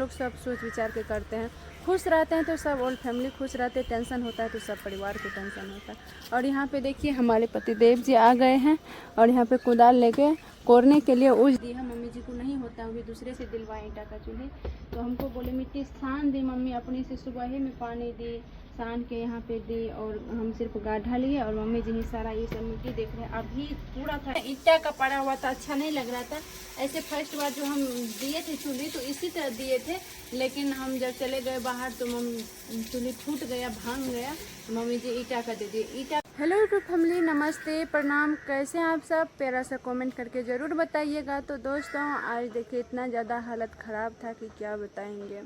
लोग सब सोच विचार के करते हैं। खुश रहते हैं तो सब ऑल फैमिली खुश रहते हैं, टेंशन होता है तो सब परिवार को टेंशन होता है। और यहाँ पे देखिए हमारे पतिदेव जी आ गए हैं और यहाँ पे कुदाल लेके कोरने के लिए ऊँच दी है। मम्मी जी को नहीं होता, अभी दूसरे से दिलवाए ईटा का चूल्ही, तो हमको बोले मिट्टी सान दी मम्मी, अपने से सुबह ही में पानी दी, सान के यहाँ पे दी और हम सिर्फ गाढ़ा लिए और मम्मी जी ही सारा ये सब मिट्टी देख रहे हैं। अभी पूरा था ईटा का पड़ा हुआ था, अच्छा नहीं लग रहा था। ऐसे फर्स्ट बार जो हम दिए थे चूल्ही तो इसी तरह दिए थे, लेकिन हम जब चले गए बाहर तो चूल्ही टूट गया, भांग गया, मम्मी जी ईटा का दे दिए। ईटा। हेलो यूट्यूब फैमिली, नमस्ते, प्रणाम, कैसे हैं आप सब? प्यारा सा कमेंट करके ज़रूर बताइएगा। तो दोस्तों आज देखिए इतना ज़्यादा हालत ख़राब था कि क्या बताएंगे।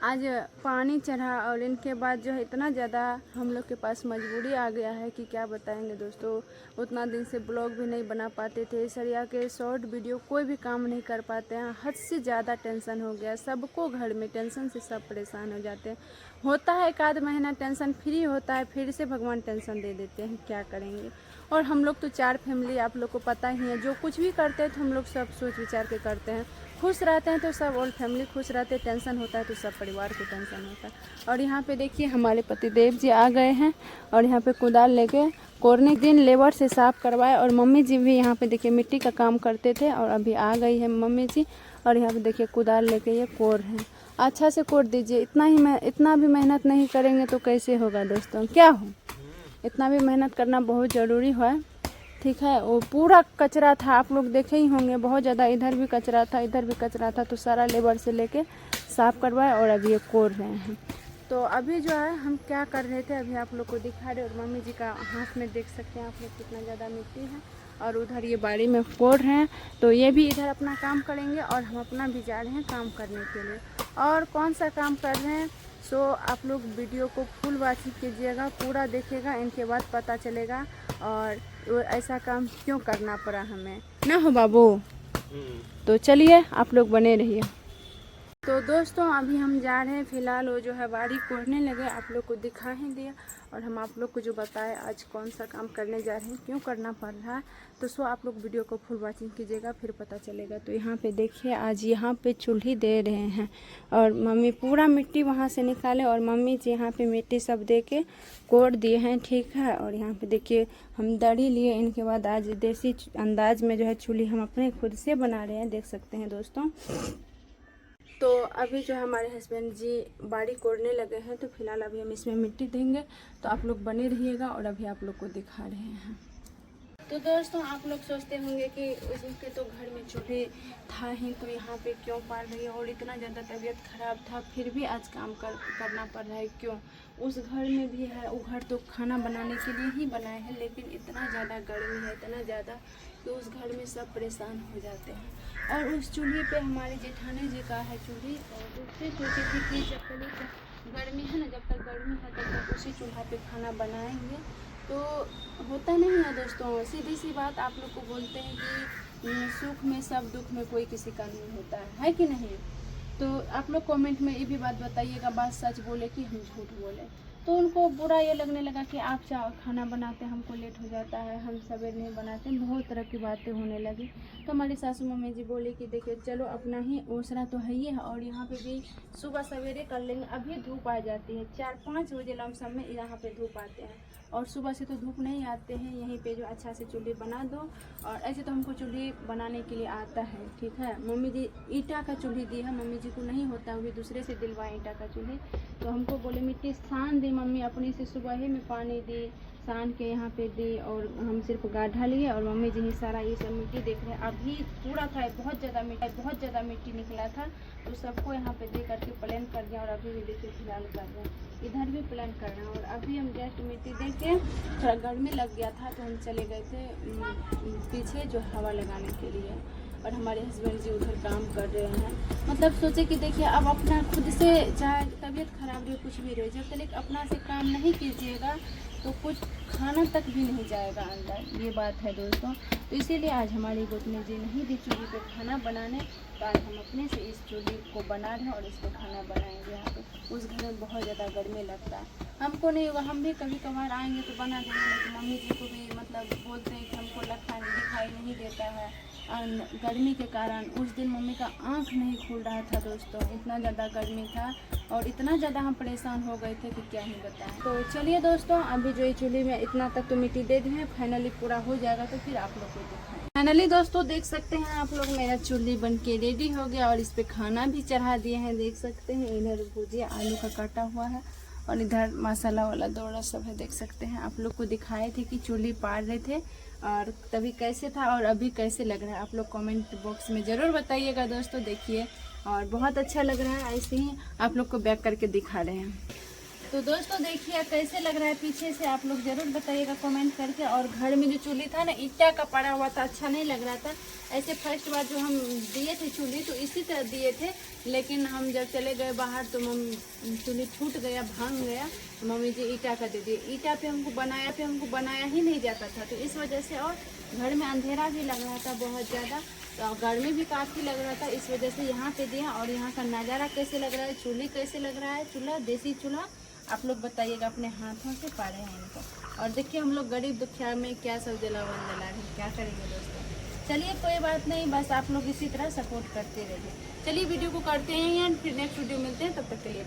आज पानी चढ़ा और इनके बाद जो है इतना ज़्यादा हम लोग के पास मजबूरी आ गया है कि क्या बताएंगे दोस्तों। उतना दिन से ब्लॉग भी नहीं बना पाते थे, सरिया के शॉर्ट वीडियो कोई भी काम नहीं कर पाते हैं। हद से ज़्यादा टेंशन हो गया सबको, घर में टेंशन से सब परेशान हो जाते हैं। होता है एक आध महीना टेंशन फ्री होता है, फिर से भगवान टेंशन दे देते हैं, क्या करेंगे। और हम लोग तो 4 फैमिली, आप लोग को पता ही है, जो कुछ भी करते हैं तो हम लोग सब सोच विचार के करते हैं। खुश रहते हैं तो सब ऑल फैमिली खुश रहते हैं, टेंशन होता है तो सब परिवार को टेंशन होता है। और यहाँ पे देखिए हमारे पतिदेव जी आ गए हैं और यहाँ पे कुदाल लेके कोरने दिन लेबर से साफ़ करवाए। और मम्मी जी भी यहाँ पे देखिए मिट्टी का काम करते थे और अभी आ गई है मम्मी जी और यहाँ पे देखिए कुदाल लेके ये कोर हैं। अच्छा से कोर दीजिए, इतना भी मेहनत नहीं करेंगे तो कैसे होगा दोस्तों, क्या हो। इतना भी मेहनत करना बहुत ज़रूरी है, ठीक है। वो पूरा कचरा था, आप लोग देखे ही होंगे, बहुत ज़्यादा, इधर भी कचरा था इधर भी कचरा था, तो सारा लेबर से लेके साफ़ करवाए और अभी ये कोर रहे हैं। तो अभी जो है हम क्या कर रहे थे अभी आप लोग को दिखा रहे। और मम्मी जी का हाथ में देख सकते हैं आप लोग कितना ज़्यादा मिट्टी है और उधर ये बाड़ी में कोर रहे हैं। तो ये भी इधर अपना काम करेंगे और हम अपना भी जा रहे हैं काम करने के लिए। और कौन सा काम कर रहे हैं सो आप लोग वीडियो को फुल वॉचिंग कीजिएगा, पूरा देखिएगा, इनके बाद पता चलेगा और ऐसा काम क्यों करना पड़ा हमें, ना हो बाबू। तो चलिए आप लोग बने रहिए। तो दोस्तों अभी हम जा रहे हैं, फ़िलहाल वो जो है बाड़ी कोरने लगे, आप लोग को दिखा ही दिया और हम आप लोग को जो बताए आज कौन सा काम करने जा रहे हैं, क्यों करना पड़ रहा है। तो सो आप लोग वीडियो को फुल वॉचिंग कीजिएगा, फिर पता चलेगा। तो यहाँ पे देखिए आज यहाँ पे चूल्ही दे रहे हैं और मम्मी पूरा मिट्टी वहाँ से निकाले और मम्मी जी यहाँ पे मिट्टी सब दे के कोर दिए हैं, ठीक है। और यहाँ पे देखिए हम दड़ी लिए, इनके बाद आज देसी अंदाज में जो है चूल्ही हम अपने खुद से बना रहे हैं, देख सकते हैं दोस्तों। तो अभी जो है हमारे हस्बैंड जी बाड़ी कोरने लगे हैं, तो फिलहाल अभी हम इसमें मिट्टी देंगे, तो आप लोग बने रहिएगा और अभी आप लोग को दिखा रहे हैं। तो दोस्तों आप लोग सोचते होंगे कि उसके तो घर में चूल्हे था ही, तो यहाँ पे क्यों पाल रही है, और इतना ज़्यादा तबीयत खराब था फिर भी आज काम करना पड़ रहा है, क्यों। उस घर में भी है, वो घर तो खाना बनाने के लिए ही बनाए हैं, लेकिन इतना ज़्यादा गर्मी है, इतना ज़्यादा कि उस घर में सब परेशान हो जाते हैं। और उस चूल्हे पे हमारे जेठानी जी का है चूल्ही, और उससे सोची थी कि जब तक गर्मी है ना, जब तक गर्मी है तब तक उसी चूल्हा पे खाना बनाएंगे। तो होता नहीं है दोस्तों, सीधी सी बात आप लोग को बोलते हैं कि सुख में सब दुख में कोई किसी का नहीं होता है कि नहीं। तो आप लोग कमेंट में ये भी बात बताइएगा, बात सच बोले कि हम झूठ बोले। तो उनको बुरा ये लगने लगा कि आप खाना बनाते हैं, हमको लेट हो जाता है, हम सवेरे नहीं बनाते, बहुत तरह की बातें होने लगी। तो हमारी सासू मम्मी जी बोली कि देखिए चलो अपना ही ओसरा तो है ही है, और यहाँ पे भी सुबह सवेरे कर लेंगे। अभी धूप आ जाती है 4-5 बजे लमसम में यहाँ पे धूप आते हैं, और सुबह से तो धूप नहीं आते हैं। यहीं पे जो अच्छा से चूल्ही बना दो, और ऐसे तो हमको चूल्ही बनाने के लिए आता है, ठीक है। मम्मी जी ईटा का चूल्ही दी है, मम्मी जी को नहीं होता, अभी दूसरे से दिलवाए ईटा का चूल्ही, तो हमको बोले मिट्टी सान दी मम्मी, अपनी से सुबह ही में पानी दी, सान के यहाँ पे दी और हम सिर्फ गाढ़ा लिए और मम्मी जी ही सारा ये सब मिट्टी देख रहे हैं। अभी पूरा था बहुत ज़्यादा मिट्टी निकला था, तो सबको यहाँ पे दे करके प्लान कर दिया। और अभी भी देखिए फिलहाल कर रहे हैं, इधर भी प्लान कर रहे हैं। और अभी हम जस्ट मिट्टी दे के, थोड़ा गर्मी लग गया था तो हम चले गए थे पीछे जो हवा लगाने के लिए, और हमारे हस्बैंड जी उधर काम कर रहे हैं। मतलब सोचे कि देखिए अब अपना खुद से, चाहे तबीयत खराब रहे कुछ भी रहे, जब तक अपना से काम नहीं कीजिएगा तो कुछ खाना तक भी नहीं जाएगा अंदर, ये बात है दोस्तों। तो इसीलिए आज हमारी गोतनी जी नहीं दी चूल्ही पे खाना बनाने, तो आज हम अपने से इस चूल्ही को बना रहे हैं और इस पर खाना बनाएंगे। यहाँ पे उस घर में बहुत ज़्यादा गर्मी लगता है, हमको नहीं होगा, हम भी कभी कभार आएंगे तो बना देंगे, लेकिन मम्मी जी को भी मतलब बोलते हैं कि हमको दिखाई नहीं देता है, गर्मी के कारण उस दिन मम्मी का आँख नहीं खुल रहा था दोस्तों, इतना ज़्यादा गर्मी था और इतना ज़्यादा हम परेशान हो गए थे कि क्या ही बताएं। तो चलिए दोस्तों, अभी जो ये चूल्हे में इतना तक तो मिट्टी दे दिए, फाइनली पूरा हो जाएगा तो फिर आप लोग को दिखाएं। फाइनली दोस्तों देख सकते हैं आप लोग, मेरा चूल्ही बन के रेडी हो गया और इस पर खाना भी चढ़ा दिए हैं। देख सकते हैं इधर भुजिया आलू का काटा हुआ है और इधर मसाला वाला दौड़ा सब है। देख सकते हैं आप लोग को दिखाए थे कि चूल्ही पार रहे थे और तभी कैसे था और अभी कैसे लग रहा है, आप लोग कमेंट बॉक्स में ज़रूर बताइएगा दोस्तों। देखिए और बहुत अच्छा लग रहा है, ऐसे ही आप लोग को बैक करके दिखा रहे हैं। तो दोस्तों देखिए कैसे लग रहा है पीछे से, आप लोग ज़रूर बताइएगा कमेंट करके। और घर में जो चूल्ही था ना, ईंटा का पड़ा हुआ था, अच्छा नहीं लग रहा था। ऐसे फर्स्ट बार जो हम दिए थे चूल्ही तो इसी तरह दिए थे, लेकिन हम जब चले गए बाहर तो चूल्ही टूट गया, भांग गया, तो मम्मी जी ईंटा का दे दिए। ईंटा पे हमको बनाया ही नहीं जाता था, तो इस वजह से, और घर में अंधेरा भी लग रहा था बहुत ज़्यादा, तो गर्मी भी काफ़ी लग रहा था, इस वजह से यहाँ पे दिया। और यहाँ का नज़ारा कैसे लग रहा है, चूल्ही कैसे लग रहा है, चूल्हा देसी चूल्हा, आप लोग बताइएगा। अपने हाथों से पारे हैं इनको। और देखिए हम लोग गरीब दुखिया में क्या सब जला रहे हैं, क्या करेंगे दोस्तों। चलिए कोई बात नहीं, बस आप लोग इसी तरह सपोर्ट करते रहिए। चलिए वीडियो को करते हैं एंड फिर नेक्स्ट वीडियो मिलते हैं, तब तक के लिए।